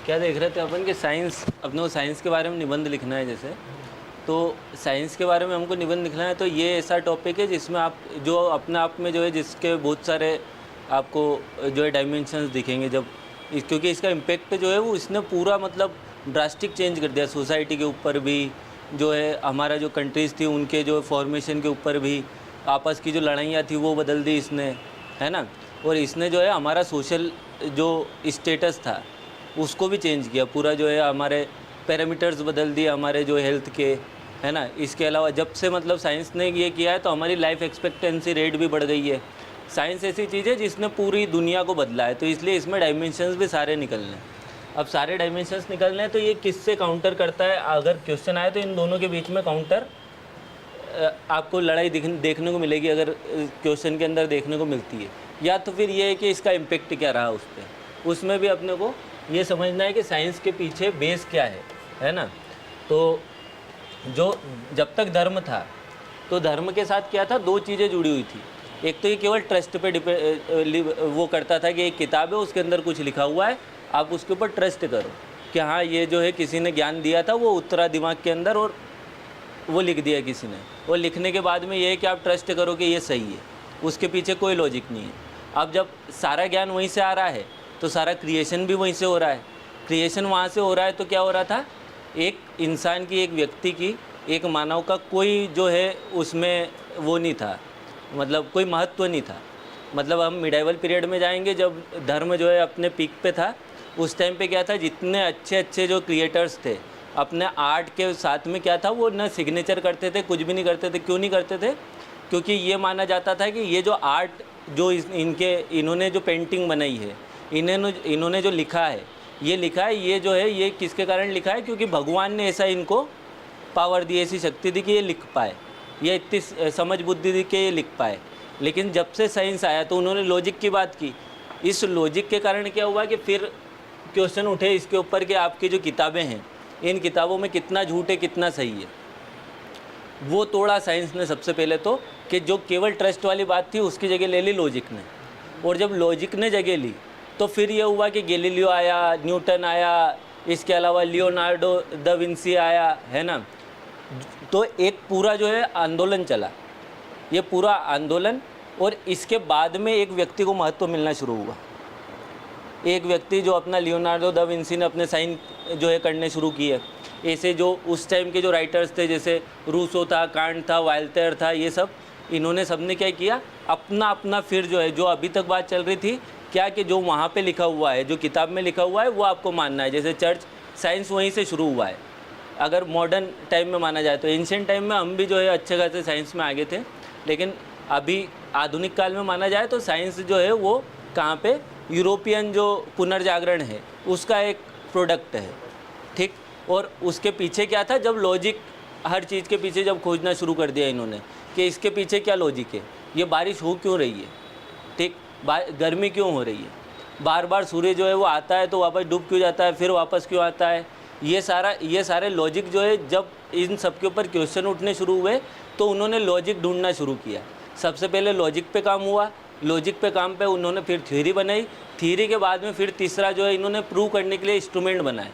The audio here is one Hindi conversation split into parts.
क्या देख रहे थे अपन कि साइंस, अपने को साइंस के बारे में निबंध लिखना है जैसे, तो साइंस के बारे में हमको निबंध लिखना है, तो ये ऐसा टॉपिक है जिसमें आप जो अपने आप में जो है जिसके बहुत सारे आपको जो है डायमेंशंस दिखेंगे जब क्योंकि इसका इम्पेक्ट जो है वो इसने पूरा मतलब ड्रास्टिक चेंज कर दिया सोसाइटी के ऊपर भी, जो है हमारा जो कंट्रीज़ थी उनके जो फॉर्मेशन के ऊपर भी, आपस की जो लड़ाइयाँ थी वो बदल दी इसने, है ना। और इसने जो है हमारा सोशल जो स्टेटस था उसको भी चेंज किया पूरा, जो है हमारे पैरामीटर्स बदल दिए हमारे जो हेल्थ के, है ना। इसके अलावा जब से मतलब साइंस ने ये किया है तो हमारी लाइफ एक्सपेक्टेंसी रेट भी बढ़ गई है। साइंस ऐसी चीज़ है जिसने पूरी दुनिया को बदला है, तो इसलिए इसमें डायमेंशंस भी सारे निकलने हैं। अब सारे डायमेंशंस निकलने हैं तो ये किससे काउंटर करता है, अगर क्वेश्चन आए तो इन दोनों के बीच में काउंटर आपको लड़ाई देखने को मिलेगी, अगर क्वेश्चन के अंदर देखने को मिलती है। या तो फिर ये है कि इसका इम्पेक्ट क्या रहा उस पर, उसमें भी अपने को ये समझना है कि साइंस के पीछे बेस क्या है ना। तो जो जब तक धर्म था तो धर्म के साथ क्या था, दो चीज़ें जुड़ी हुई थी। एक तो ये केवल ट्रस्ट पे वो करता था कि एक किताब है उसके अंदर कुछ लिखा हुआ है, आप उसके ऊपर ट्रस्ट करो कि हाँ ये जो है किसी ने ज्ञान दिया था वो उतरा दिमाग के अंदर और वो लिख दिया किसी ने, और लिखने के बाद में ये है कि आप ट्रस्ट करो कि ये सही है, उसके पीछे कोई लॉजिक नहीं है। अब जब सारा ज्ञान वहीं से आ रहा है तो सारा क्रिएशन भी वहीं से हो रहा है। क्रिएशन वहाँ से हो रहा है तो क्या हो रहा था, एक इंसान की, एक व्यक्ति की, एक मानव का कोई जो है उसमें वो नहीं था, मतलब कोई महत्व नहीं था। मतलब हम मिडाइवल पीरियड में जाएंगे जब धर्म जो है अपने पीक पे था, उस टाइम पे क्या था, जितने अच्छे अच्छे जो क्रिएटर्स थे अपने आर्ट के साथ में क्या था, वो न सिग्नेचर करते थे, कुछ भी नहीं करते थे। क्यों नहीं करते थे, क्योंकि ये माना जाता था कि ये जो आर्ट जो इन्होंने जो पेंटिंग बनाई है, इन्होंने जो लिखा है, ये जो है ये किसके कारण लिखा है, क्योंकि भगवान ने ऐसा इनको पावर दी, ऐसी शक्ति दी कि ये लिख पाए, ये इतनी समझ बुद्धि दी कि ये लिख पाए। लेकिन जब से साइंस आया तो उन्होंने लॉजिक की बात की। इस लॉजिक के कारण क्या हुआ कि फिर क्वेश्चन उठे इसके ऊपर कि आपकी जो किताबें हैं, इन किताबों में कितना झूठ है कितना सही है। वो तोड़ा साइंस ने सबसे पहले तो, कि जो केवल ट्रस्ट वाली बात थी उसकी जगह ले ली लॉजिक ने। और जब लॉजिक ने जगह ली तो फिर ये हुआ कि गैलीलियो आया, न्यूटन आया, इसके अलावा लियोनार्डो दा विंसी आया, है ना। तो एक पूरा जो है आंदोलन चला, ये पूरा आंदोलन, और इसके बाद में एक व्यक्ति को महत्व मिलना शुरू हुआ। एक व्यक्ति जो अपना लियोनार्डो दा विंसी ने अपने साइन जो है करने शुरू किए। ऐसे जो उस टाइम के जो राइटर्स थे, जैसे रूसो था, कांट था, वाल्टेयर था, ये सब, इन्होंने सबने क्या किया, अपना अपना फिर जो है, जो अभी तक बात चल रही थी क्या, कि जो वहाँ पे लिखा हुआ है, जो किताब में लिखा हुआ है वो आपको मानना है। जैसे चर्च, साइंस वहीं से शुरू हुआ है। अगर मॉडर्न टाइम में माना जाए तो एंशिएंट टाइम में हम भी जो है अच्छे खासे साइंस में आगे थे, लेकिन अभी आधुनिक काल में माना जाए तो साइंस जो है वो कहाँ पे, यूरोपियन जो पुनर्जागरण है उसका एक प्रोडक्ट है, ठीक। और उसके पीछे क्या था, जब लॉजिक, हर चीज़ के पीछे जब खोजना शुरू कर दिया इन्होंने कि इसके पीछे क्या लॉजिक है, ये बारिश हो क्यों रही है, ठीक, गर्मी क्यों हो रही है, बार बार सूर्य जो है वो आता है तो वापस डूब क्यों जाता है, फिर वापस क्यों आता है, ये सारे लॉजिक जो है, जब इन सब के ऊपर क्वेश्चन उठने शुरू हुए तो उन्होंने लॉजिक ढूंढना शुरू किया। सबसे पहले लॉजिक पे काम हुआ, लॉजिक पे काम पे उन्होंने फिर थ्योरी बनाई, थ्योरी के बाद में फिर तीसरा जो है इन्होंने प्रूव करने के लिए इंस्ट्रूमेंट बनाए।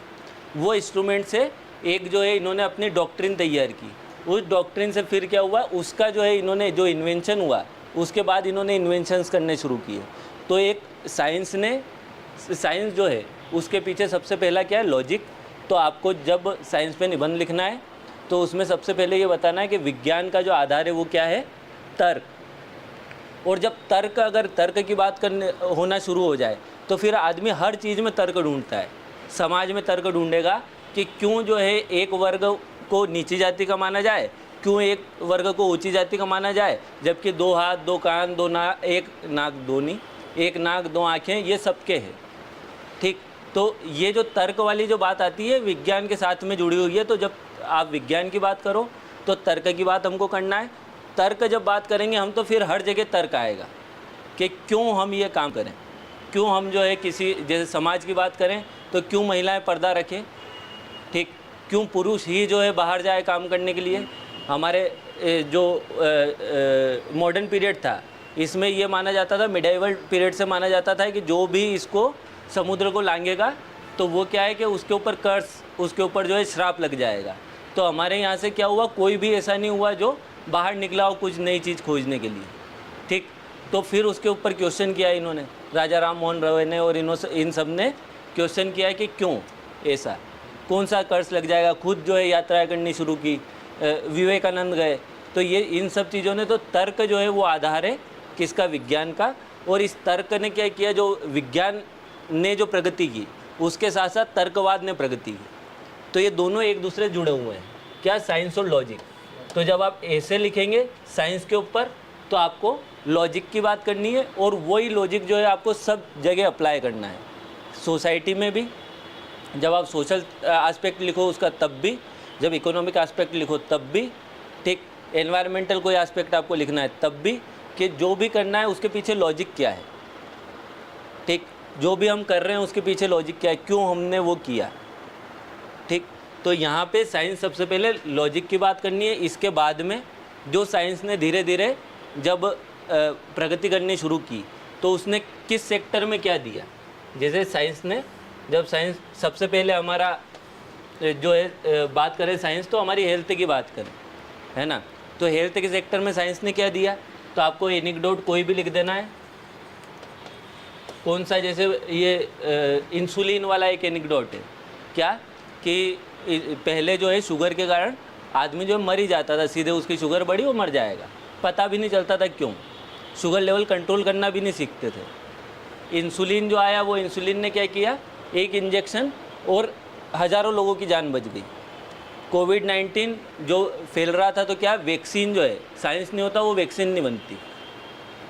वो इंस्ट्रूमेंट से एक जो है इन्होंने अपनी डॉक्ट्रिन तैयार की। उस डॉक्ट्रिन से फिर क्या हुआ, उसका जो है इन्होंने जो इन्वेंशन हुआ उसके बाद इन्होंने इन्वेंशंस करने शुरू किए। तो एक साइंस जो है उसके पीछे सबसे पहला क्या है, लॉजिक। तो आपको जब साइंस पे निबंध लिखना है तो उसमें सबसे पहले ये बताना है कि विज्ञान का जो आधार है वो क्या है, तर्क। और जब अगर तर्क की बात करने होना शुरू हो जाए तो फिर आदमी हर चीज़ में तर्क ढूंढता है। समाज में तर्क ढूंढेगा कि क्यों जो है एक वर्ग को नीची जाति का माना जाए, क्यों एक वर्ग को ऊंची जाति का माना जाए, जबकि 2 हाथ 2 कान 2 नाक, एक नाक 2 आँखें ये सबके हैं, ठीक। तो ये जो तर्क वाली जो बात आती है विज्ञान के साथ में जुड़ी हुई है। तो जब आप विज्ञान की बात करो तो तर्क की बात हमको करना है। तर्क जब बात करेंगे हम तो फिर हर जगह तर्क आएगा कि क्यों हम ये काम करें, क्यों हम जो है किसी, जैसे समाज की बात करें तो क्यों महिलाएं पर्दा रखें, ठीक, क्यों पुरुष ही जो है बाहर जाए काम करने के लिए। हमारे जो मॉडर्न पीरियड था इसमें ये माना जाता था, मिडाइवल पीरियड से माना जाता था कि जो भी इसको समुद्र को लांघेगा तो वो क्या है कि उसके ऊपर कर्स, उसके ऊपर जो है श्राप लग जाएगा। तो हमारे यहाँ से क्या हुआ, कोई भी ऐसा नहीं हुआ जो बाहर निकला हो कुछ नई चीज़ खोजने के लिए, ठीक। तो फिर उसके ऊपर क्वेश्चन किया इन्होंने, राजा राम मोहन रॉय ने और इन सब ने क्वेश्चन किया कि क्यों ऐसा, कौन सा कर्ज लग जाएगा। खुद जो है यात्रा करनी शुरू की, विवेकानंद गए। तो ये इन सब चीज़ों ने, तो तर्क जो है वो आधार है किसका, विज्ञान का। और इस तर्क ने क्या किया, जो विज्ञान ने जो प्रगति की उसके साथ साथ तर्कवाद ने प्रगति की। तो ये दोनों एक दूसरे से जुड़े हुए हैं, क्या, साइंस और लॉजिक। तो जब आप ऐसे लिखेंगे साइंस के ऊपर तो आपको लॉजिक की बात करनी है, और वही लॉजिक जो है आपको सब जगह अप्लाई करना है। सोसाइटी में भी जब आप सोशल एस्पेक्ट लिखो उसका तब भी, जब इकोनॉमिक एस्पेक्ट लिखो तब भी, ठीक। एनवायरमेंटल कोई एस्पेक्ट आपको लिखना है तब भी, कि जो भी करना है उसके पीछे लॉजिक क्या है, ठीक। जो भी हम कर रहे हैं उसके पीछे लॉजिक क्या है, क्यों हमने वो किया, ठीक। तो यहाँ पे साइंस सबसे पहले लॉजिक की बात करनी है। इसके बाद में जो साइंस ने धीरे धीरे जब प्रगति करनी शुरू की तो उसने किस सेक्टर में क्या दिया। जैसे साइंस ने, जब साइंस सबसे पहले हमारा जो है बात करें साइंस, तो हमारी हेल्थ की बात करें, है ना। तो हेल्थ के सेक्टर में साइंस ने क्या दिया, तो आपको एनेक्डोट कोई भी लिख देना है। कौन सा, जैसे ये इंसुलिन वाला एक एनेक्डोट है, क्या कि पहले जो है शुगर के कारण आदमी जो मर ही जाता था, सीधे उसकी शुगर बढ़ी वो मर जाएगा, पता भी नहीं चलता था क्यों, शुगर लेवल कंट्रोल करना भी नहीं सीखते थे। इंसुलिन जो आया, वो इंसुलिन ने क्या किया, एक इंजेक्शन और हज़ारों लोगों की जान बच गई। कोविड-19 जो फैल रहा था, तो क्या वैक्सीन जो है, साइंस नहीं होता वो वैक्सीन नहीं बनती।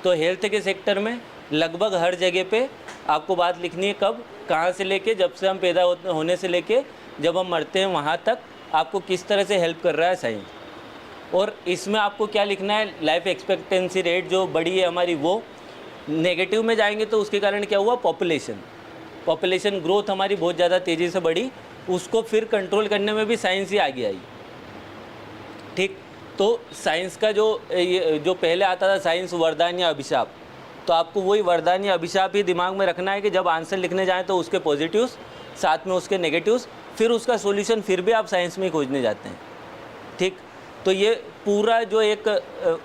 तो हेल्थ के सेक्टर में लगभग हर जगह पे आपको बात लिखनी है, कब, कहाँ से लेके, जब से हम पैदा होने से लेके जब हम मरते हैं वहाँ तक आपको किस तरह से हेल्प कर रहा है साइंस। और इसमें आपको क्या लिखना है, लाइफ एक्सपेक्टेंसी रेट जो बड़ी है हमारी, वो नेगेटिव में जाएंगे तो उसके कारण क्या हुआ, पॉपुलेशन ग्रोथ हमारी बहुत ज़्यादा तेज़ी से बढ़ी, उसको फिर कंट्रोल करने में भी साइंस ही आगे आई, ठीक। तो साइंस का जो पहले आता था साइंस वरदान या अभिशाप, तो आपको वही वरदान या अभिशाप ही दिमाग में रखना है कि जब आंसर लिखने जाएँ तो उसके पॉजिटिव्स साथ में उसके नेगेटिव्स, फिर उसका सॉल्यूशन फिर भी आप साइंस में ही खोजने जाते हैं, ठीक। तो ये पूरा जो एक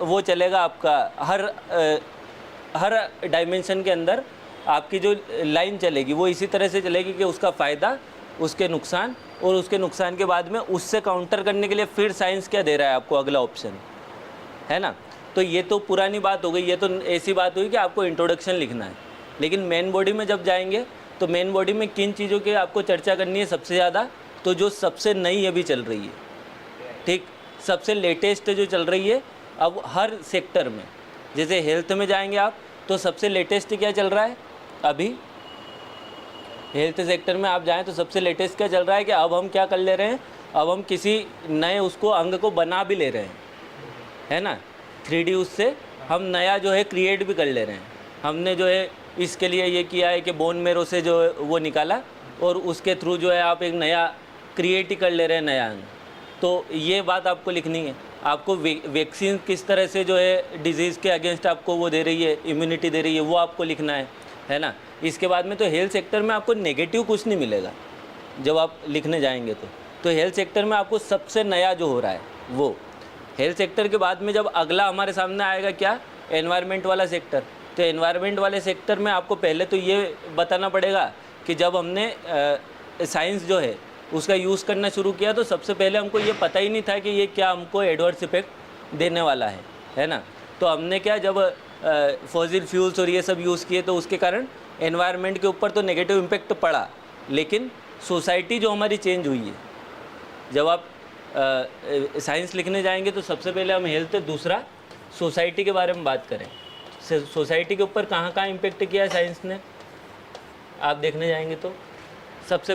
वो चलेगा आपका हर डायमेंशन के अंदर आपकी जो लाइन चलेगी वो इसी तरह से चलेगी कि उसका फ़ायदा, उसके नुकसान, और उसके नुकसान के बाद में उससे काउंटर करने के लिए फिर साइंस क्या दे रहा है आपको, अगला ऑप्शन, है ना। तो ये तो पुरानी बात हो गई, ये तो ऐसी बात हुई कि आपको इंट्रोडक्शन लिखना है। लेकिन मेन बॉडी में जब जाएंगे तो मेन बॉडी में किन चीज़ों की आपको चर्चा करनी है सबसे ज़्यादा, तो जो सबसे नई अभी चल रही है, ठीक, सबसे लेटेस्ट जो चल रही है अब हर सेक्टर में। जैसे हेल्थ में जाएंगे आप तो सबसे लेटेस्ट क्या चल रहा है अभी, हेल्थ सेक्टर में आप जाएं तो सबसे लेटेस्ट क्या चल रहा है कि अब हम क्या कर ले रहे हैं, अब हम किसी नए उसको अंग को बना भी ले रहे हैं, है ना। 3D उससे हम नया जो है क्रिएट भी कर ले रहे हैं। हमने जो है इसके लिए ये किया है कि बोन मेरो से जो वो निकाला और उसके थ्रू जो है आप एक नया क्रिएट ही कर ले रहे हैं, नया अंग। तो ये बात आपको लिखनी है। आपको वैक्सीन किस तरह से जो है डिजीज़ के अगेंस्ट आपको वो दे रही है, इम्यूनिटी दे रही है, वो आपको लिखना है ना। इसके बाद में तो हेल्थ सेक्टर में आपको नेगेटिव कुछ नहीं मिलेगा जब आप लिखने जाएंगे तो हेल्थ सेक्टर में आपको सबसे नया जो हो रहा है वो। हेल्थ सेक्टर के बाद में जब अगला हमारे सामने आएगा क्या, एनवायरनमेंट वाला सेक्टर। तो एनवायरनमेंट वाले सेक्टर में आपको पहले तो ये बताना पड़ेगा कि जब हमने साइंस जो है उसका यूज़ करना शुरू किया तो सबसे पहले हमको ये पता ही नहीं था कि ये क्या हमको एडवर्स इफेक्ट देने वाला है ना। तो हमने क्या, जब फॉसिल फ्यूल्स और ये सब यूज़ किए तो उसके कारण एनवायरनमेंट के ऊपर तो नेगेटिव इम्पेक्ट पड़ा, लेकिन सोसाइटी जो हमारी चेंज हुई है। जब आप साइंस लिखने जाएंगे तो सबसे पहले हम हेल्थ, दूसरा सोसाइटी के बारे में बात करें। सोसाइटी के ऊपर कहाँ कहाँ इम्पेक्ट किया है साइंस ने, आप देखने जाएंगे तो सबसे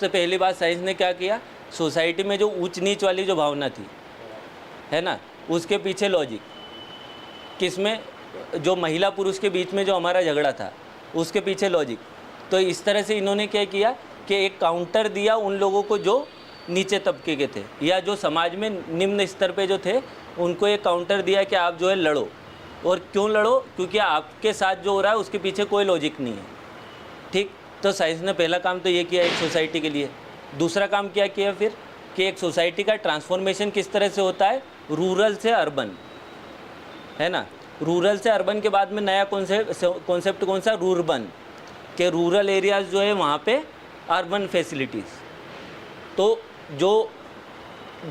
पहली बात साइंस ने क्या किया, सोसाइटी में जो ऊंच नीच वाली जो भावना थी, है ना, उसके पीछे लॉजिक, किसमें, जो महिला पुरुष के बीच में जो हमारा झगड़ा था उसके पीछे लॉजिक। तो इस तरह से इन्होंने क्या किया कि एक काउंटर दिया उन लोगों को जो नीचे तबके के थे या जो समाज में निम्न स्तर पे जो थे, उनको एक काउंटर दिया कि आप जो है लड़ो। और क्यों लड़ो, क्योंकि आपके साथ जो हो रहा है उसके पीछे कोई लॉजिक नहीं है, ठीक। तो साइंस ने पहला काम तो ये किया एक सोसाइटी के लिए। दूसरा काम क्या किया फिर कि एक सोसाइटी का ट्रांसफॉर्मेशन किस तरह से होता है, रूरल से अर्बन, है ना। रूरल से अर्बन के बाद में नया कॉन्सेप्ट कौन सा, रूरबन, के रूरल एरियाज़ जो है वहाँ पे अर्बन फैसिलिटीज़। तो जो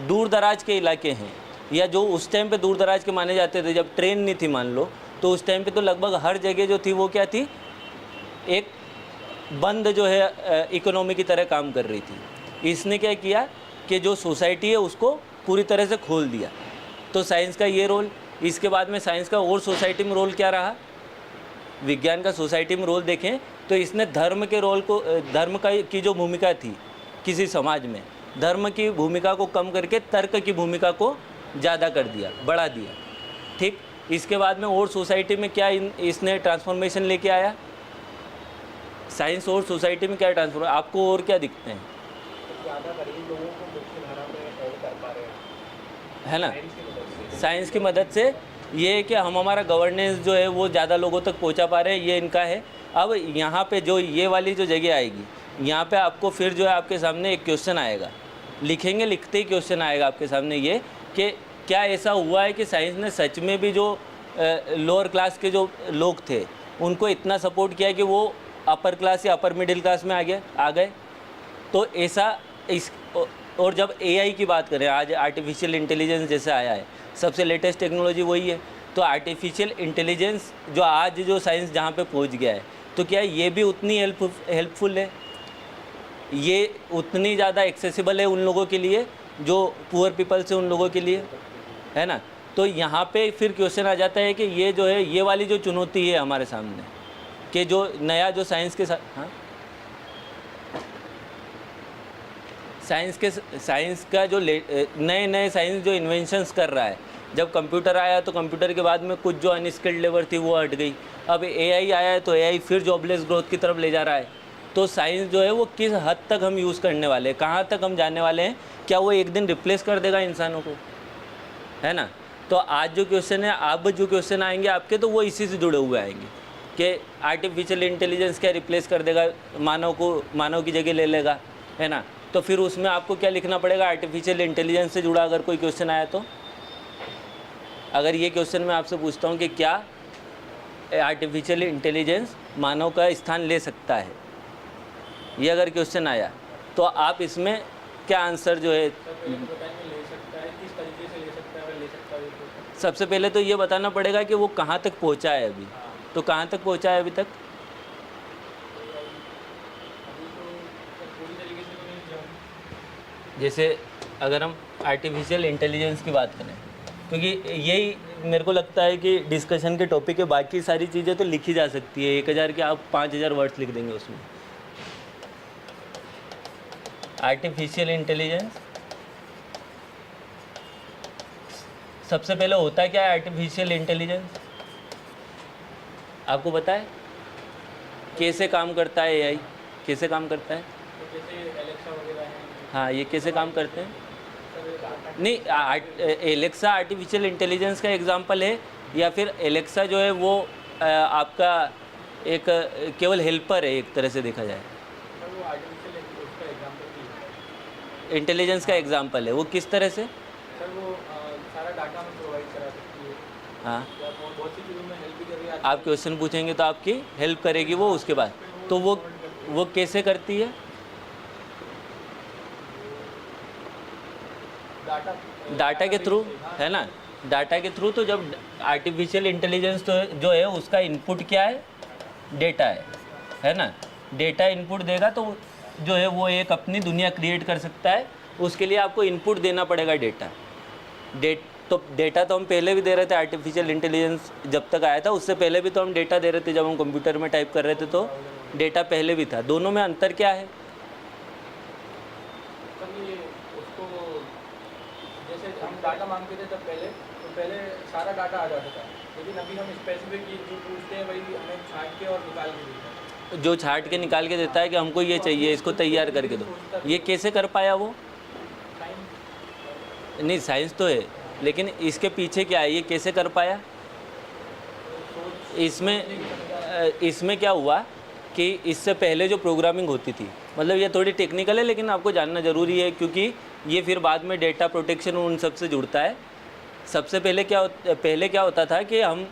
दूर दराज के इलाके हैं या जो उस टाइम पे दूर दराज के माने जाते थे, जब ट्रेन नहीं थी मान लो, तो उस टाइम पे तो लगभग हर जगह जो थी वो क्या थी, एक बंद जो है इकोनॉमी की तरह काम कर रही थी। इसने क्या किया कि जो सोसाइटी है उसको पूरी तरह से खोल दिया। तो साइंस का ये रोल। इसके बाद में साइंस का और सोसाइटी में रोल क्या रहा, विज्ञान का सोसाइटी में रोल देखें तो इसने धर्म के रोल को, धर्म का की जो भूमिका थी किसी समाज में, धर्म की भूमिका को कम करके तर्क की भूमिका को ज़्यादा कर दिया, बढ़ा दिया। ठीक। इसके बाद में और सोसाइटी में क्या इसने ट्रांसफॉर्मेशन लेके आया, साइंस और सोसाइटी में क्या ट्रांसफॉर्म, आपको और क्या दिखते हैं, ज़्यादा गरीब लोगों को मुख्यधारा में ऐड कर पा रहे हैं, है ना। साइंस की मदद से ये है कि हम हमारा गवर्नेंस जो है वो ज़्यादा लोगों तक पहुंचा पा रहे हैं, ये इनका है। अब यहाँ पे जो ये वाली जो जगह आएगी, यहाँ पे आपको फिर जो है आपके सामने एक क्वेश्चन आएगा, लिखेंगे, लिखते ही क्वेश्चन आएगा आपके सामने ये कि क्या ऐसा हुआ है कि साइंस ने सच में भी जो लोअर क्लास के जो लोग थे उनको इतना सपोर्ट किया कि वो अपर क्लास या अपर मिडिल क्लास में आ गए। तो ऐसा इस, और जब एआई की बात करें, आज आर्टिफिशियल इंटेलिजेंस जैसे आया है, सबसे लेटेस्ट टेक्नोलॉजी वही है। तो आर्टिफिशियल इंटेलिजेंस जो आज जो साइंस जहाँ पे पहुँच गया है, तो क्या ये भी उतनी हेल्पफुल है, ये उतनी ज़्यादा एक्सेसिबल है उन लोगों के लिए जो पुअर पीपल्स है, उन लोगों के लिए, है ना। तो यहाँ पे फिर क्वेश्चन आ जाता है कि ये जो है, ये वाली जो चुनौती है हमारे सामने, कि जो नया जो साइंस के साथ, हाँ, साइंस का जो नए साइंस जो इन्वेंशंस कर रहा है, जब कंप्यूटर आया तो कंप्यूटर के बाद में कुछ जो अनस्किल्ड लेबर थी वो हट गई। अब एआई आया है तो एआई फिर जॉबलेस ग्रोथ की तरफ ले जा रहा है। तो साइंस जो है वो किस हद तक हम यूज़ करने वाले हैं, कहाँ तक हम जाने वाले हैं, क्या वो एक दिन रिप्लेस कर देगा इंसानों को, है ना। तो आज जो क्वेश्चन है, अब जो क्वेश्चन आएंगे आपके, तो वो इसी से जुड़े हुए आएंगे कि आर्टिफिशियल इंटेलिजेंस क्या रिप्लेस कर देगा मानव को, मानव की जगह ले लेगा, है ना। तो फिर उसमें आपको क्या लिखना पड़ेगा, आर्टिफिशियल इंटेलिजेंस से जुड़ा अगर कोई क्वेश्चन आया तो, अगर ये क्वेश्चन मैं आपसे पूछता हूँ कि क्या आर्टिफिशियल इंटेलिजेंस मानव का स्थान ले सकता है, ये अगर क्वेश्चन आया तो आप इसमें क्या आंसर जो है, सबसे पहले तो ये बताना पड़ेगा कि वो कहाँ तक पहुँचा है अभी। तो कहाँ तक पहुँचा है अभी तक, जैसे अगर हम आर्टिफिशियल इंटेलिजेंस की बात करें, क्योंकि यही मेरे को लगता है कि डिस्कशन के टॉपिक है, बाकी सारी चीज़ें तो लिखी जा सकती है, 1000 के आप 5000 वर्ड्स लिख देंगे उसमें। आर्टिफिशियल इंटेलिजेंस सबसे पहले होता है क्या है आर्टिफिशियल इंटेलिजेंस, आपको पता है कैसे काम करता है एआई, कैसे काम करता है, जैसे एलेक्सा वगैरह है, हाँ, ये कैसे काम करते हैं। नहीं, एलेक्सा आर्टिफिशियल इंटेलिजेंस का एग्जांपल है, या फिर एलेक्सा जो है वो आपका एक केवल हेल्पर है एक तरह से देखा जाए, वो आर्टिफिशियल उसका एग्जांपल इंटेलिजेंस का एग्जांपल है। वो किस तरह से, सर वो सारा डाटा में प्रोवाइड करा सकती है, हाँ, या बहुत सी चीज़ों में हेल्प भी कर रही है। आप क्वेश्चन पूछेंगे तो आपकी हेल्प करेगी वो, उसके बाद तो वो कैसे करती है, डाटा के थ्रू, है ना, डाटा के थ्रू। तो जब आर्टिफिशियल इंटेलिजेंस तो जो है उसका इनपुट क्या है, डेटा है ना, डेटा इनपुट देगा तो जो है वो एक अपनी दुनिया क्रिएट कर सकता है। उसके लिए आपको इनपुट देना पड़ेगा डेटा। तो डेटा तो हम पहले भी दे रहे थे, आर्टिफिशियल इंटेलिजेंस जब तक आया था उससे पहले भी तो हम डेटा दे रहे थे, जब हम कंप्यूटर में टाइप कर रहे थे तो डेटा पहले भी था। दोनों में अंतर क्या है, हम डाटा मांगते थे तब पहले, तो पहले सारा डाटा आ जाता था, लेकिन अभी हम स्पेसिफिक जो पूछते हैं वही हमें छांट के और निकाल के देता है, जो छांट के निकाल के देता है कि हमको ये चाहिए, इसको तैयार करके दो। ये कैसे कर पाया वो, नहीं साइंस तो है, लेकिन इसके पीछे क्या है, ये कैसे कर पाया। इसमें क्या हुआ कि इससे पहले जो प्रोग्रामिंग होती थी, मतलब ये थोड़ी टेक्निकल है लेकिन आपको जानना ज़रूरी है, क्योंकि ये फिर बाद में डेटा प्रोटेक्शन उन सब से जुड़ता है। सबसे पहले क्या होता था कि हम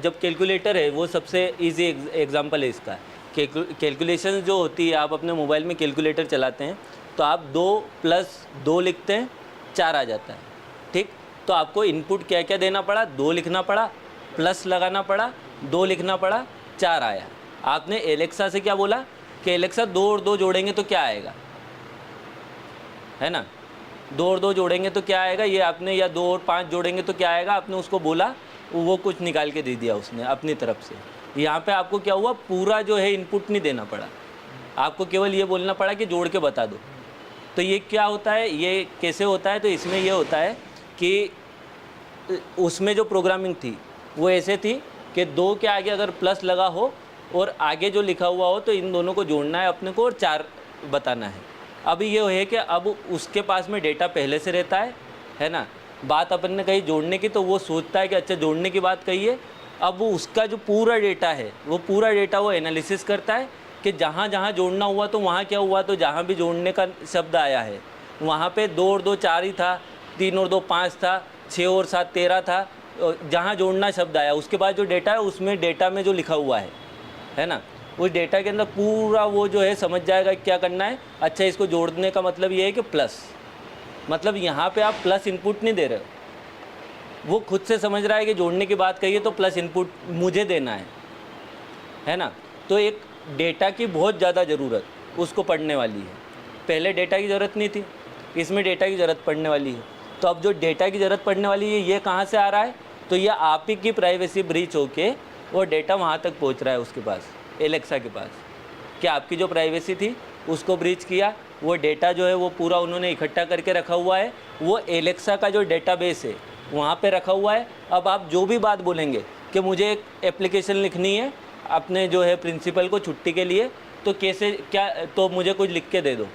जब कैलकुलेटर है, वो सबसे इजी एग्जांपल है इसका। कैलकुलेशन जो होती है, आप अपने मोबाइल में कैलकुलेटर चलाते हैं तो आप 2 + 2 लिखते हैं, 4 आ जाता है, ठीक। तो आपको इनपुट क्या क्या देना पड़ा, 2 लिखना पड़ा, प्लस लगाना पड़ा, 2 लिखना पड़ा, 4 आया। आपने एलेक्सा से क्या बोला कि एलेक्सा 2 और 2 जोड़ेंगे तो क्या आएगा, है ना। 2 और 2 जोड़ेंगे तो क्या आएगा, ये आपने, या 2 और 5 जोड़ेंगे तो क्या आएगा, आपने उसको बोला, वो कुछ निकाल के दे दिया उसने अपनी तरफ से। यहाँ पे आपको क्या हुआ, पूरा जो है इनपुट नहीं देना पड़ा, आपको केवल ये बोलना पड़ा कि जोड़ के बता दो। तो ये क्या होता है, ये कैसे होता है, तो इसमें ये होता है कि उसमें जो प्रोग्रामिंग थी वो ऐसे थी कि 2 के आगे अगर प्लस लगा हो और आगे जो लिखा हुआ हो तो इन दोनों को जोड़ना है अपने को और 4 बताना है। अब ये है कि अब उसके पास में डेटा पहले से रहता है ना। बात अपन ने कही जोड़ने की, तो वो सोचता है कि अच्छा जोड़ने की बात कही है। अब वो उसका जो पूरा डेटा है, वो पूरा डेटा वो एनालिसिस करता है कि जहाँ जहाँ जोड़ना हुआ तो वहाँ क्या हुआ, तो जहाँ भी जोड़ने का शब्द आया है वहाँ पे 2 और 2 4 ही था, 3 और 2 5 था, 6 और 7 13 था। जहाँ जोड़ना शब्द आया उसके बाद जो डेटा है उसमें डेटा में जो लिखा हुआ है ना, उस डेटा के अंदर पूरा वो जो है समझ जाएगा क्या करना है। अच्छा, इसको जोड़ने का मतलब ये है कि प्लस, मतलब यहाँ पे आप प्लस इनपुट नहीं दे रहे हो, वो खुद से समझ रहा है कि जोड़ने की बात कही है तो प्लस इनपुट मुझे देना है ना। तो एक डेटा की बहुत ज़्यादा ज़रूरत उसको पढ़ने वाली है। पहले डेटा की ज़रूरत नहीं थी, इसमें डेटा की ज़रूरत पड़ने वाली है। तो अब जो डेटा की ज़रूरत पड़ने वाली है ये कहाँ से आ रहा है, तो ये आप ही की प्राइवेसी ब्रीच होके वो डेटा वहाँ तक पहुँच रहा है उसके पास, एलेक्सा के पास। कि आपकी जो प्राइवेसी थी उसको ब्रीच किया, वो डेटा जो है वो पूरा उन्होंने इकट्ठा करके रखा हुआ है, वो एलेक्सा का जो डेटाबेस है वहाँ पे रखा हुआ है। अब आप जो भी बात बोलेंगे कि मुझे एक एप्लीकेशन लिखनी है अपने जो है प्रिंसिपल को छुट्टी के लिए, तो कैसे क्या, तो मुझे कुछ लिख के दे दो।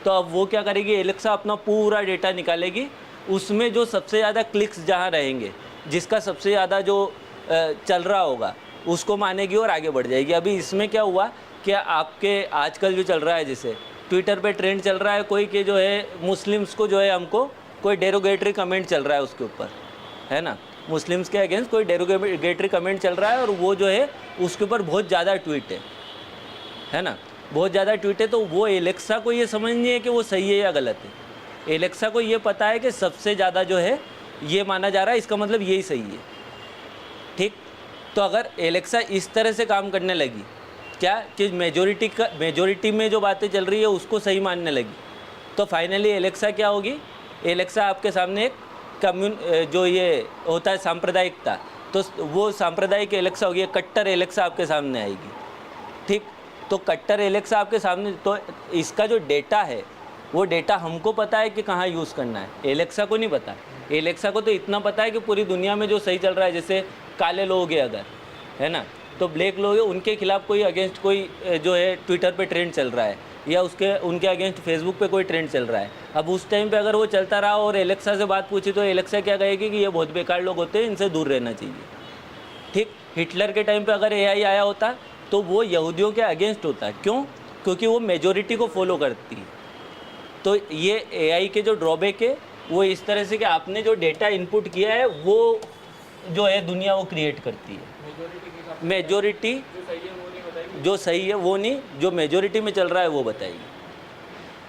तो अब वो क्या करेगी, एलेक्सा अपना पूरा डेटा निकालेगी, उसमें जो सबसे ज़्यादा क्लिक्स जहाँ रहेंगे, जिसका सबसे ज़्यादा जो चल रहा होगा उसको मानेगी और आगे बढ़ जाएगी। अभी इसमें क्या हुआ कि आपके आजकल जो चल रहा है, जैसे ट्विटर पे ट्रेंड चल रहा है कोई के जो है मुस्लिम्स को जो है हमको कोई डेरोगेटरी कमेंट चल रहा है उसके ऊपर, है ना, मुस्लिम्स के अगेंस्ट कोई डेरोगेटरी कमेंट चल रहा है और वो जो है उसके ऊपर बहुत ज़्यादा ट्वीट है ना, बहुत ज़्यादा ट्वीट है। तो वो एलेक्सा को ये समझ नहीं है कि वो सही है या गलत है। एलेक्सा को ये पता है कि सबसे ज़्यादा जो है ये माना जा रहा है, इसका मतलब यही सही है, ठीक। तो अगर एलेक्सा इस तरह से काम करने लगी क्या कि मेजोरिटी में जो बातें चल रही है उसको सही मानने लगी, तो फाइनली एलेक्सा क्या होगी, एलेक्सा आपके सामने एक जो ये होता है सांप्रदायिकता, तो वो सांप्रदायिक एलेक्सा होगी, कट्टर एलेक्सा आपके सामने आएगी, ठीक। तो कट्टर एलेक्सा आपके सामने, तो इसका जो डेटा है वो डेटा हमको पता है कि कहाँ यूज़ करना है, एलेक्सा को नहीं पता। एलेक्सा को तो इतना पता है कि पूरी दुनिया में जो सही चल रहा है, जैसे काले लोग हैं अगर, है ना, तो ब्लैक लोग हैं, उनके खिलाफ कोई अगेंस्ट कोई जो है ट्विटर पे ट्रेंड चल रहा है, या उनके अगेंस्ट फेसबुक पे कोई ट्रेंड चल रहा है। अब उस टाइम पे अगर वो चलता रहा और एलेक्सा से बात पूछी तो एलेक्सा क्या कहेगी कि ये बहुत बेकार लोग होते हैं, इनसे दूर रहना चाहिए, ठीक। हिटलर के टाइम पे अगर एआई आया होता तो वो यहूदियों के अगेंस्ट होता है, क्यों, क्योंकि वो मेजोरिटी को फॉलो करती है। तो ये एआई के जो ड्रॉबैक है वो इस तरह से कि आपने जो डेटा इनपुट किया है वो जो है दुनिया वो क्रिएट करती है। मेजोरिटी जो सही है वो नहीं, जो मेजोरिटी में चल रहा है वो बताइए,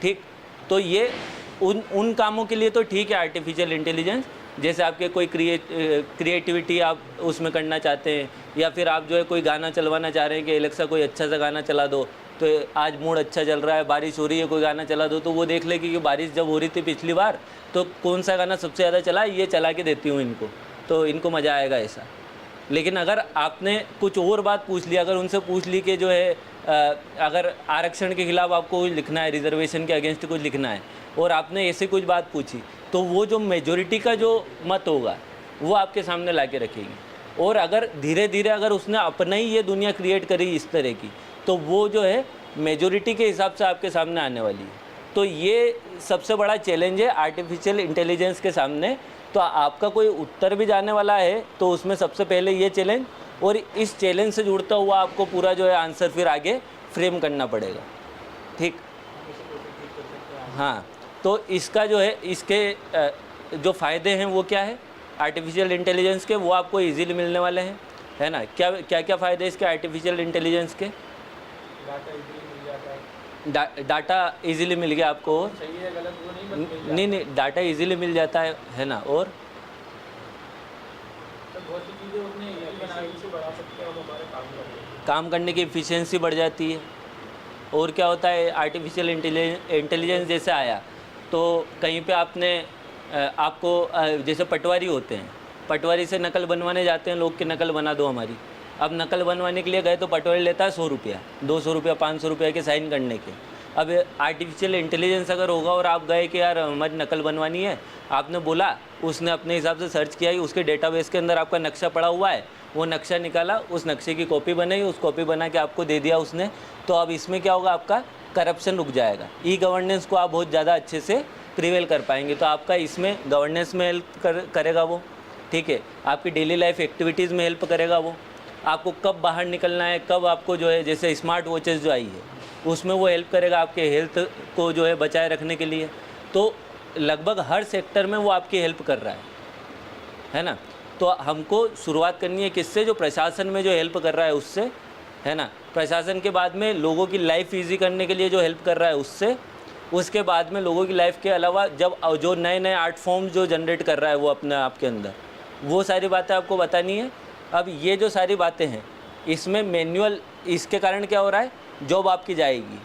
ठीक। तो ये उन कामों के लिए तो ठीक है आर्टिफिशियल इंटेलिजेंस, जैसे आपके कोई क्रिएटिविटी आप उसमें करना चाहते हैं, या फिर आप जो है कोई गाना चलवाना चाह रहे हैं कि एलेक्सा कोई अच्छा सा गाना चला दो, तो आज मूड अच्छा चल रहा है, बारिश हो रही है, कोई गाना चला दो, तो वो देख लेगी कि बारिश जब हो रही थी पिछली बार तो कौन सा गाना सबसे ज़्यादा चला, ये चला के देती हूँ इनको, तो इनको मज़ा आएगा ऐसा। लेकिन अगर आपने कुछ और बात पूछ लिया, अगर उनसे पूछ ली कि जो है अगर आरक्षण के खिलाफ आपको कुछ लिखना है, रिजर्वेशन के अगेंस्ट कुछ लिखना है, और आपने ऐसे कुछ बात पूछी, तो वो जो मेजोरिटी का जो मत होगा वो आपके सामने ला के रखेगी। और अगर धीरे धीरे अगर उसने अपना ही ये दुनिया क्रिएट करी इस तरह की, तो वो जो है मेजोरिटी के हिसाब से आपके सामने आने वाली है। तो ये सबसे बड़ा चैलेंज है आर्टिफिशियल इंटेलिजेंस के सामने। तो आपका कोई उत्तर भी जाने वाला है तो उसमें सबसे पहले ये चैलेंज, और इस चैलेंज से जुड़ता हुआ आपको पूरा जो है आंसर फिर आगे फ्रेम करना पड़ेगा, ठीक। हम इसे कैसे ठीक कर सकते हैं? हाँ, तो इसका जो है इसके जो फ़ायदे हैं वो क्या है आर्टिफिशियल इंटेलिजेंस के, वो आपको इजीली मिलने वाले हैं, है ना। क्या क्या क्या फ़ायदे इसके आर्टिफिशियल इंटेलिजेंस के? डाटा इजीली मिल जाता है। डाटा इजीली मिल गया आपको, और सही है गलत वो नहीं, बस मिल जाता है। नहीं डाटा इजीली मिल जाता है ना। और तो बहुत सी चीज़ें उसने इजी बना दी से बढ़ा सकते हैं, हम हमारे काम करते काम करने की एफिशिएंसी बढ़ जाती है। और क्या होता है आर्टिफिशियल इंटेलिजेंस जैसे आया तो कहीं पे आपने आपको जैसे पटवारी होते हैं, पटवारी से नकल बनवाने जाते हैं लोग कि नकल बना दो हमारी। अब नकल बनवाने के लिए गए तो पटवारी लेता है 100 रुपया, 200 रुपया, 500 रुपया के साइन करने के। अब आर्टिफिशियल इंटेलिजेंस अगर होगा और आप गए कि यार हमारी नकल बनवानी है, आपने बोला, उसने अपने हिसाब से सर्च किया, उसके डेटाबेस के अंदर आपका नक्शा पड़ा हुआ है, वो नक्शा निकाला, उस नक्शे की कॉपी बनाई, उस कॉपी बना के आपको दे दिया उसने। तो अब इसमें क्या होगा, आपका करप्शन रुक जाएगा। ई गवर्नेंस को आप बहुत ज़्यादा अच्छे से प्रिवेल कर पाएंगे। तो आपका इसमें गवर्नेंस में हेल्प करेगा वो, ठीक है। आपकी डेली लाइफ एक्टिविटीज़ में हेल्प करेगा वो। आपको कब बाहर निकलना है, कब आपको जो है जैसे स्मार्ट वॉचेस जो आई है उसमें वो हेल्प करेगा आपके हेल्थ को जो है बचाए रखने के लिए। तो लगभग हर सेक्टर में वो आपकी हेल्प कर रहा है ना। तो हमको शुरुआत करनी है किससे, जो प्रशासन में जो हेल्प कर रहा है उससे, है ना। प्रशासन के बाद में लोगों की लाइफ इजी करने के लिए जो हेल्प कर रहा है उससे, उसके बाद में लोगों की लाइफ के अलावा जब जो नए नए आर्ट फॉर्म जो जनरेट कर रहा है वो अपने आप के अंदर, वो सारी बातें आपको बतानी है। अब ये जो सारी बातें हैं इसमें मैनुअल, इसके कारण क्या हो रहा है, जॉब आपकी जाएगी,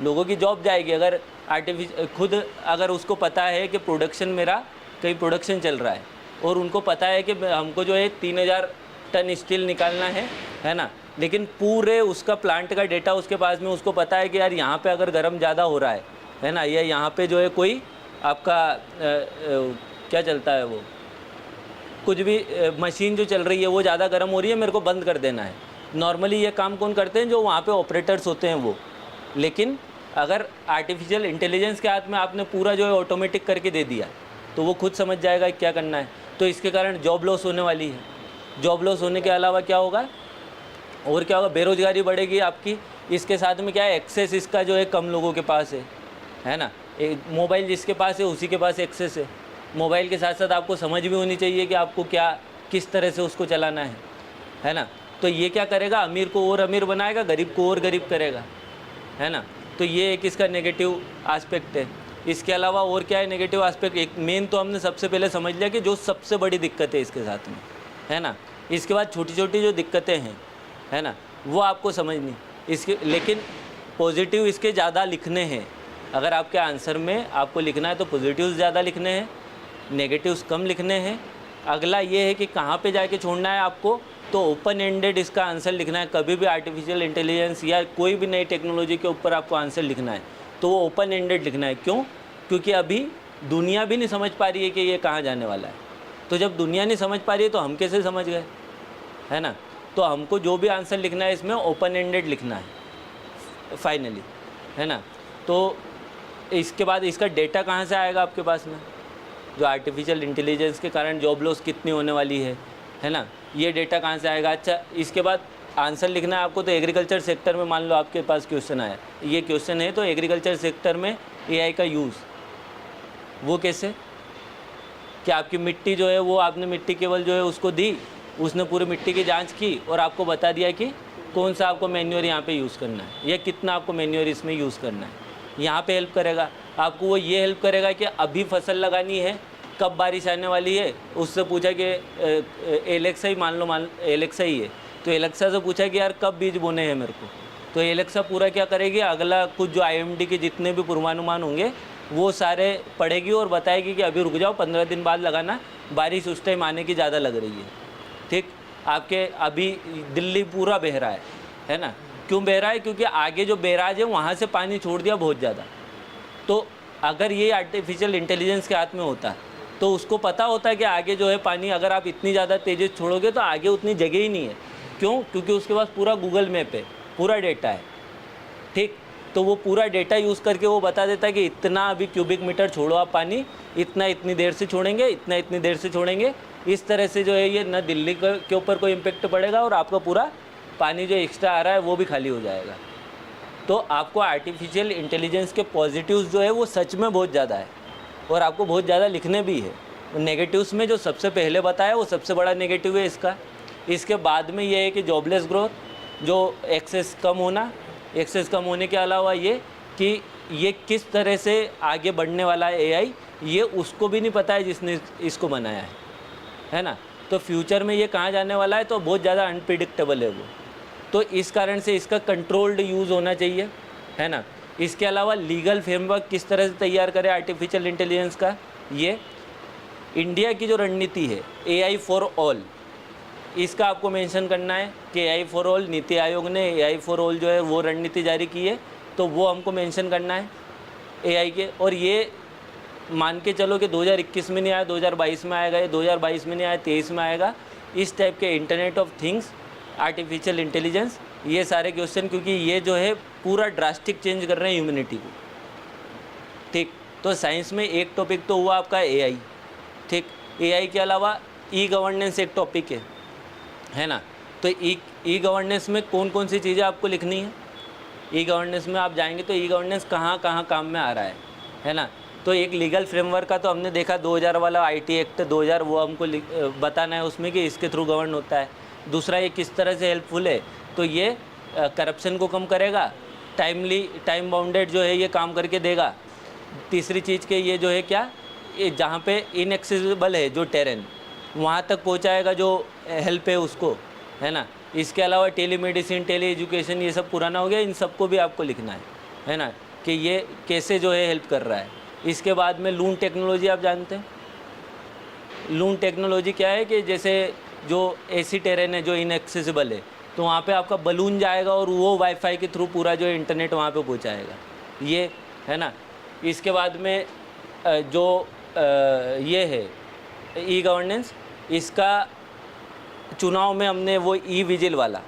लोगों की जॉब जाएगी। अगर खुद अगर उसको पता है कि प्रोडक्शन मेरा कहीं प्रोडक्शन चल रहा है और उनको पता है कि हमको जो है 3000 टन स्टील निकालना है ना, लेकिन पूरे उसका प्लांट का डेटा उसके पास में, उसको पता है कि यार यहाँ पे अगर गर्म ज़्यादा हो रहा है ना, या यहाँ पे जो है कोई आपका क्या चलता है, वो कुछ भी मशीन जो चल रही है वो ज़्यादा गर्म हो रही है, मेरे को बंद कर देना है। नॉर्मली ये काम कौन करते हैं, जो वहाँ पे ऑपरेटर्स होते हैं वो। लेकिन अगर आर्टिफिशियल इंटेलिजेंस के हाथ में आपने पूरा जो है ऑटोमेटिक करके दे दिया तो वो खुद समझ जाएगा क्या करना है। तो इसके कारण जॉब लॉस होने वाली है। जॉब लॉस होने के अलावा क्या होगा, और क्या होगा, बेरोज़गारी बढ़ेगी आपकी। इसके साथ में क्या है, एक्सेस इसका जो है कम लोगों के पास है ना। मोबाइल जिसके पास है उसी के पास एक्सेस है। मोबाइल के साथ साथ आपको समझ भी होनी चाहिए कि आपको क्या किस तरह से उसको चलाना है ना। तो ये क्या करेगा, अमीर को और अमीर बनाएगा, गरीब को और गरीब करेगा, है ना। तो ये एक इसका नेगेटिव एस्पेक्ट है। इसके अलावा और क्या है नेगेटिव एस्पेक्ट, एक मेन तो हमने सबसे पहले समझ लिया कि जो सबसे बड़ी दिक्कत है इसके साथ में, है ना। इसके बाद छोटी छोटी जो दिक्कतें हैं, है ना, वो आपको समझनी इसके, लेकिन पॉजिटिव इसके ज़्यादा लिखने हैं। अगर आपके आंसर में आपको लिखना है तो पॉजिटिव्स ज़्यादा लिखने हैं, नेगेटिव्स कम लिखने हैं। अगला ये है कि कहाँ पे जाके छोड़ना है आपको, तो ओपन एंडेड इसका आंसर लिखना है। कभी भी आर्टिफिशियल इंटेलिजेंस या कोई भी नई टेक्नोलॉजी के ऊपर आपको आंसर लिखना है तो वो ओपन एंडेड लिखना है। क्यों? क्योंकि अभी दुनिया भी नहीं समझ पा रही है कि ये कहाँ जाने वाला है। तो जब दुनिया नहीं समझ पा रही है तो हम कैसे समझ गए, है ना। तो हमको जो भी आंसर लिखना है इसमें ओपन एंडेड लिखना है फाइनली, है ना। तो इसके बाद इसका डेटा कहाँ से आएगा आपके पास में, जो आर्टिफिशियल इंटेलिजेंस के कारण जॉब लॉस कितनी होने वाली है ना, ये डेटा कहाँ से आएगा। अच्छा, इसके बाद आंसर लिखना है आपको। तो एग्रीकल्चर सेक्टर में मान लो आपके पास क्वेश्चन आया, ये क्वेश्चन है, तो एग्रीकल्चर सेक्टर में एआई का यूज़, वो कैसे, कि आपकी मिट्टी जो है वो आपने मिट्टी केवल जो है उसको दी, उसने पूरी मिट्टी की जांच की और आपको बता दिया कि कौन सा आपको मैन्योर यहाँ पे यूज़ करना है या कितना आपको मैन्योर इसमें यूज़ करना है। यहाँ पे हेल्प करेगा आपको। वो ये हेल्प करेगा कि अभी फसल लगानी है, कब बारिश आने वाली है, उससे पूछा कि एलेक्सा ही मान एलेक्सा ही है, तो एलेक्सा से पूछा कि यार कब बीज बोने हैं मेरे को, तो एलेक्सा पूरा क्या करेगी, अगला कुछ जो आईएमडी के जितने भी पूर्वानुमान होंगे वो सारे पढ़ेगी और बताएगी कि अभी रुक जाओ, 15 दिन बाद लगाना, बारिश उस टाइम आने की ज़्यादा लग रही है। ठीक, आपके अभी दिल्ली पूरा बह रहा है ना। क्यों बह रहा है? क्योंकि आगे जो बैराज है वहाँ से पानी छोड़ दिया बहुत ज़्यादा। तो अगर ये आर्टिफिशियल इंटेलिजेंस के हाथ में होता तो उसको पता होता है कि आगे जो है पानी, अगर आप इतनी ज़्यादा तेज़ी छोड़ोगे तो आगे उतनी जगह ही नहीं है। क्यों? क्योंकि उसके पास पूरा गूगल मैप है, पूरा डेटा है। ठीक, तो वो पूरा डेटा यूज़ करके वो बता देता है कि इतना अभी क्यूबिक मीटर छोड़ो आप पानी, इतना इतनी देर से छोड़ेंगे, इतना इतनी देर से छोड़ेंगे। इस तरह से जो है ये न दिल्ली के ऊपर कोई इम्पेक्ट पड़ेगा और आपका पूरा पानी जो एक्स्ट्रा आ रहा है वो भी खाली हो जाएगा। तो आपको आर्टिफिशियल इंटेलिजेंस के पॉजिटिव्स जो है वो सच में बहुत ज़्यादा है और आपको बहुत ज़्यादा लिखने भी है। नेगेटिव्स में जो सबसे पहले बताया वो सबसे बड़ा नेगेटिव है इसका। इसके बाद में ये है कि जॉबलेस ग्रोथ, जो एक्सेस कम होना, एक्सेस कम होने के अलावा ये कि ये किस तरह से आगे बढ़ने वाला है एआई, ये उसको भी नहीं पता है जिसने इसको बनाया है ना। तो फ्यूचर में ये कहाँ जाने वाला है तो बहुत ज़्यादा अनप्रिडिक्टेबल है वो। तो इस कारण से इसका कंट्रोल्ड यूज़ होना चाहिए, है ना। इसके अलावा लीगल फ्रेमवर्क किस तरह से तैयार करें आर्टिफिशियल इंटेलिजेंस का, ये इंडिया की जो रणनीति है एआई फॉर ऑल, इसका आपको मेंशन करना है कि AI for all, NITI Aayog ने एआई फॉर ऑल जो है वो रणनीति जारी की है, तो वो हमको मेंशन करना है एआई के। और ये मान के चलो कि 2021 में नहीं आया, 2022 में आएगा, ये 2022 में नहीं आया, 23 में आएगा। इस टाइप के internet of things, artificial intelligence, ये सारे क्वेश्चन, क्योंकि ये जो है पूरा ड्रास्टिक चेंज कर रहे हैं ह्यूमैनिटी को, ठीक। तो साइंस में एक टॉपिक तो हुआ आपका एआई, ठीक। एआई के अलावा ई गवर्नेंस एक टॉपिक है ना। तो ई गवर्नेंस में कौन कौन सी चीज़ें आपको लिखनी है। ई गवर्नेंस में आप जाएंगे तो ई गवर्नेंस कहाँ कहाँ काम में आ रहा है ना। तो एक लीगल फ्रेमवर्क का तो हमने देखा 2000 वाला आईटी एक्ट 2000, वो हमको बताना है उसमें कि इसके थ्रू गवर्न होता है। दूसरा ये किस तरह से हेल्पफुल है, तो ये करप्शन को कम करेगा, टाइम बाउंडेड जो है ये काम करके देगा। तीसरी चीज़ के ये जो है क्या, ये जहाँ पे इनएक्सेसिबल है जो टेरेन, वहाँ तक पहुँचाएगा जो हेल्प है उसको, है ना। इसके अलावा टेलीमेडिसिन, टेली एजुकेशन, ये सब पुराना हो गया, इन सबको भी आपको लिखना है ना, कि ये कैसे जो है हेल्प कर रहा है। इसके बाद में लून टेक्नोलॉजी, आप जानते हैं लून टेक्नोलॉजी क्या है, कि जैसे जो ऐसी टेरेन है जो इनएक्सेसिबल है, तो वहाँ पे आपका बलून जाएगा और वो वाईफाई के थ्रू पूरा जो इंटरनेट वहाँ पे पहुँचाएगा, ये है ना। इसके बाद में जो ये है ई गवर्नेंस, इसका चुनाव में हमने वो ई विजिल वाला,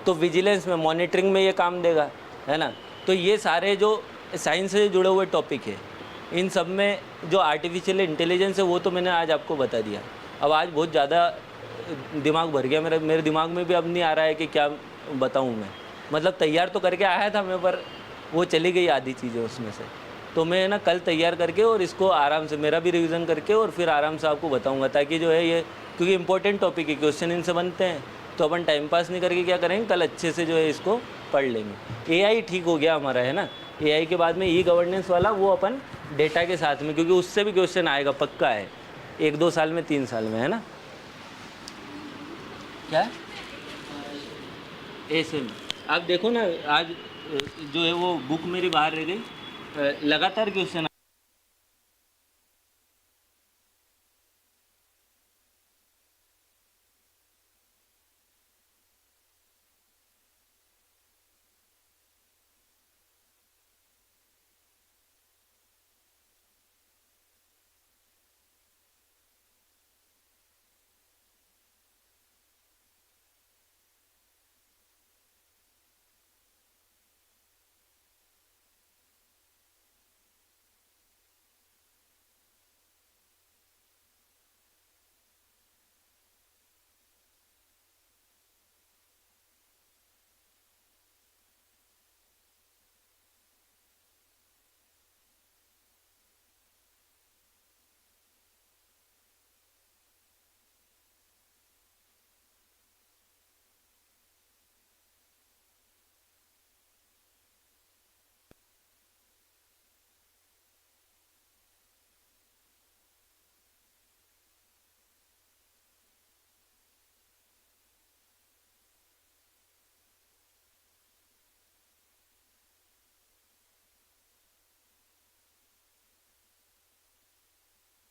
तो विजिलेंस में, मॉनिटरिंग में ये काम देगा, है ना। तो ये सारे जो साइंस से जुड़े हुए टॉपिक है, इन सब में जो आर्टिफिशियल इंटेलिजेंस है वो तो मैंने आज आपको बता दिया। अब आज बहुत ज़्यादा दिमाग भर गया मेरे दिमाग में भी अब नहीं आ रहा है कि क्या बताऊं मैं। मतलब तैयार तो करके आया था मैं, पर वो चली गई आधी चीज़ें उसमें से। तो मैं ना कल तैयार करके और इसको आराम से, मेरा भी रिवीजन करके और फिर आराम से आपको बताऊंगा, ताकि जो है ये, क्योंकि इंपॉर्टेंट टॉपिक है, क्वेश्चन इनसे बनते हैं, तो अपन टाइम पास नहीं करके क्या करेंगे, कल अच्छे से जो है इसको पढ़ लेंगे। एआई ठीक हो गया हमारा, है ना। एआई के बाद में ई गवर्नेंस वाला, वो अपन डेटा के साथ में, क्योंकि उससे भी क्वेश्चन आएगा, पक्का है, 1-2 साल में, 3 साल में, है ना। क्या ऐसे में आप देखो ना, आज जो है वो बुक मेरी बाहर रह गई, लगातार क्वेश्चन